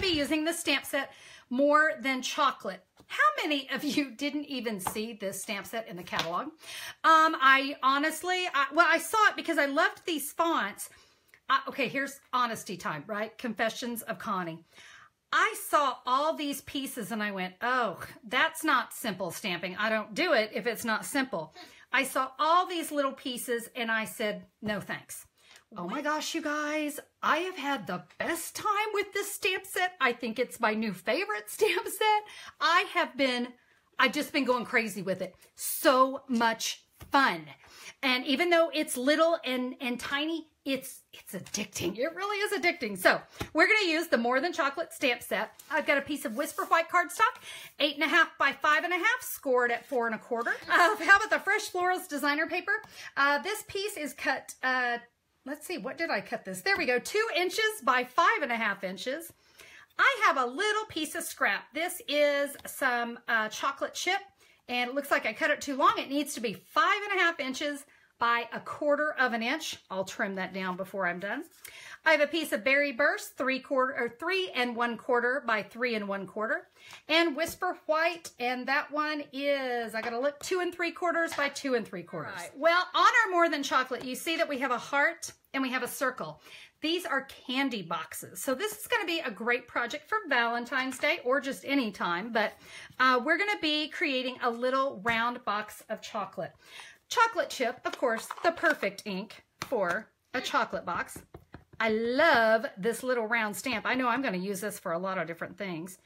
be using the stamp set More Than Chocolate. How many of you didn't even see this stamp set in the catalog? I honestly, I saw it because I loved these fonts. Okay, here's honesty time, right? Confessions of Connie. I saw all these pieces and I went, oh, that's not simple stamping. I don't do it if it's not simple. I saw all these little pieces and I said, no thanks. Oh my gosh, you guys, I have had the best time with this stamp set. I think it's my new favorite stamp set. I've just been going crazy with it. So much fun. And even though it's little and tiny, it's addicting. It really is addicting. So we're going to use the More Than Chocolate stamp set. I've got a piece of Whisper White cardstock, 8.5 by 5.5, scored at 4 1/4. How about the Fresh Florals designer paper? This piece is cut, let's see, what did I cut this? There we go, 2 inches by 5.5 inches. I have a little piece of scrap. This is some chocolate chip, and it looks like I cut it too long. It needs to be 5.5 inches by 1/4 inch. I'll trim that down before I'm done. I have a piece of Berry Burst, 3 1/4 by 3 1/4, and Whisper White, and that one is, I gotta look, 2 3/4 by 2 3/4. Right. Well, on our More Than Chocolate, you see that we have a heart and we have a circle. These are candy boxes. So this is gonna be a great project for Valentine's Day or just any time, but we're gonna be creating a little round box of chocolate. Chocolate chip, of course, the perfect ink for a chocolate box. I love this little round stamp. I know I'm going to use this for a lot of different things.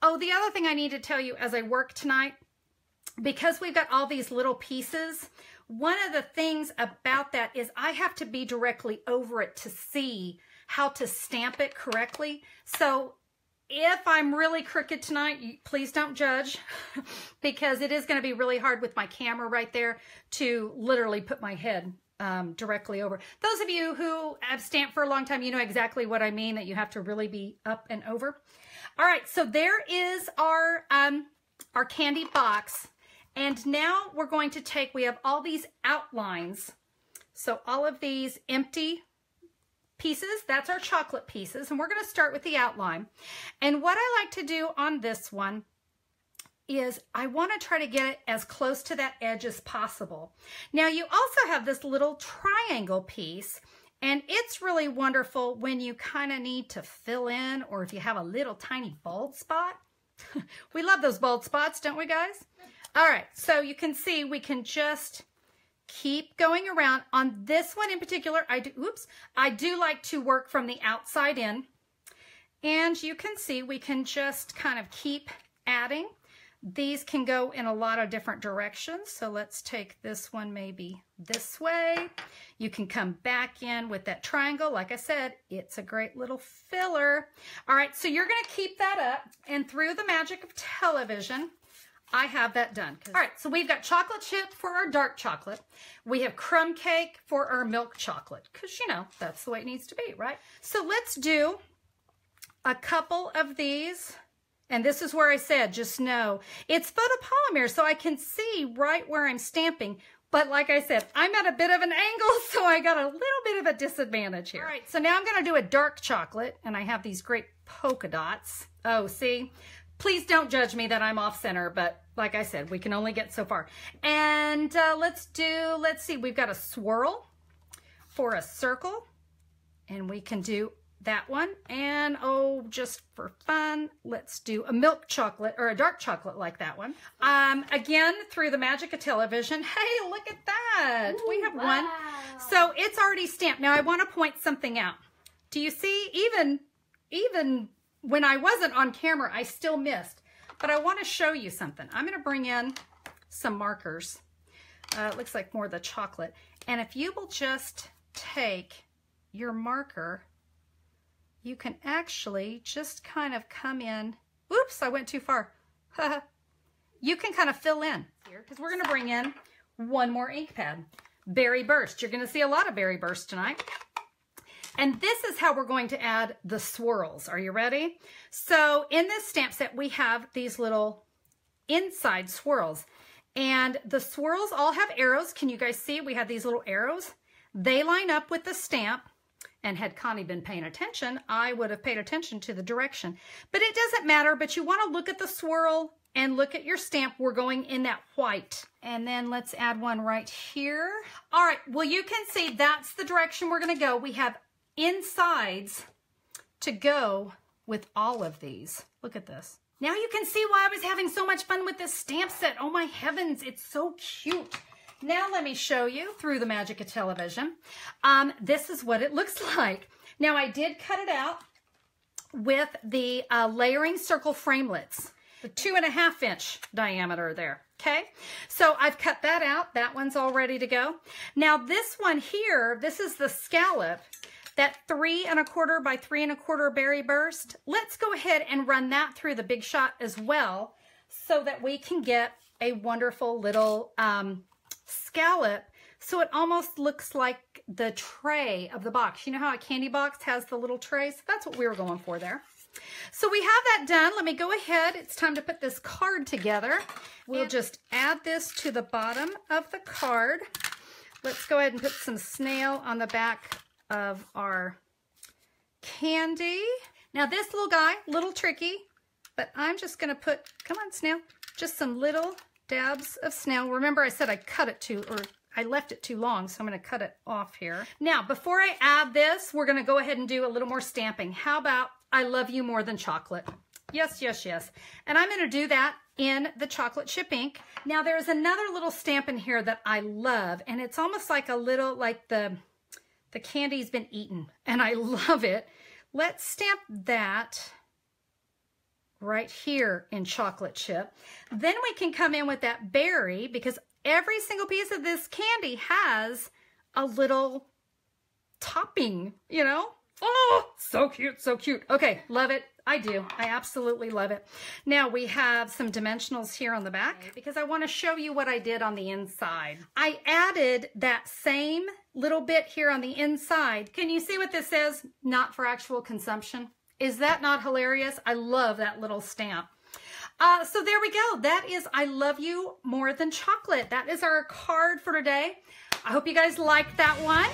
Oh, the other thing I need to tell you as I work tonight, because we've got all these little pieces, one of the things about that is I have to be directly over it to see how to stamp it correctly. So if I'm really crooked tonight, please don't judge, because it is going to be really hard with my camera right there to literally put my head directly over. Those of you who have stamped for a long time, you know exactly what I mean, that you have to really be up and over. All right, so there is our candy box. And now we're going to take, we have all these outlines. So all of these empty pieces, that's our chocolate pieces, and we're going to start with the outline. And what I like to do on this one is I want to try to get it as close to that edge as possible. Now you also have this little triangle piece, and it's really wonderful when you kind of need to fill in, or if you have a little tiny bald spot. We love those bald spots, don't we, guys? All right, so you can see we can just keep going around. On this one in particular, I do like to work from the outside in. And you can see we can just kind of keep adding. These can go in a lot of different directions. So let's take this one maybe this way. You can come back in with that triangle. Like I said, it's a great little filler. All right, so you're gonna keep that up, and through the magic of television, I have that done. All right, so we've got chocolate chip for our dark chocolate. We have crumb cake for our milk chocolate, because, you know, that's the way it needs to be, right? So let's do a couple of these. And this is where I said, just know, it's photopolymer, so I can see right where I'm stamping. But like I said, I'm at a bit of an angle, so I got a little bit of a disadvantage here. All right, so now I'm going to do a dark chocolate, and I have these great polka dots. Oh, see? Please don't judge me that I'm off center, but like I said, we can only get so far. And let's see, we've got a swirl for a circle, and we can do that one. And oh, just for fun, let's do a milk chocolate or a dark chocolate like that one. Again, through the magic of television. Hey, look at that. Ooh, we have one. So it's already stamped. Now I want to point something out. Do you see, even when I wasn't on camera, I still missed. But I want to show you something. I'm going to bring in some markers. It looks like more of the chocolate. And if you will just take your marker, you can actually just kind of come in. Oops, I went too far. You can kind of fill in here, because we're going to bring in one more ink pad. Berry Burst. You're going to see a lot of Berry Burst tonight. And this is how we're going to add the swirls. Are you ready? So in this stamp set, we have these little inside swirls. And the swirls all have arrows. Can you guys see? We have these little arrows. They line up with the stamp. And had Connie been paying attention, I would have paid attention to the direction. But it doesn't matter, but you want to look at the swirl and look at your stamp. We're going in that white. And then let's add one right here. All right, well, you can see that's the direction we're going to go. We have insides to go with all of these. Look at this. Now you can see why I was having so much fun with this stamp set. Oh my heavens, it's so cute. Now let me show you through the magic of television. This is what it looks like. Now I did cut it out with the layering circle framelits, the 2.5 inch diameter there. Okay, so I've cut that out. That one's all ready to go. Now this one here, this is the scallop, that 3 1/4 by 3 1/4 berry burst. Let's go ahead and run that through the Big Shot as well so that we can get a wonderful little scallop, so it almost looks like the tray of the box. You know how a candy box has the little trays? That's what we were going for there. So we have that done. Let me go ahead. It's time to put this card together. We'll just add this to the bottom of the card. Let's go ahead and put some snail on the back of our candy. Now this little guy, little tricky, but I'm just going to put, come on snail, just some little dabs of snail. Remember I said I cut it too, or I left it too long, so I'm going to cut it off here. Now, before I add this, we're going to go ahead and do a little more stamping. How about I love you more than chocolate? Yes, yes, yes. And I'm going to do that in the chocolate chip ink. Now, there's another little stamp in here that I love, and it's almost like a little, like the candy's been eaten, and I love it. Let's stamp that right here in chocolate chip. Then we can come in with that berry, because every single piece of this candy has a little topping, you know? Oh, so cute, so cute. Okay, love it. I do. I absolutely love it. Now we have some dimensionals here on the back because I want to show you what I did on the inside. I added that same little bit here on the inside. Can you see what this says? Not for actual consumption. Is that not hilarious? I love that little stamp. So there we go. That is I Love You More Than Chocolate. That is our card for today. I hope you guys liked that one.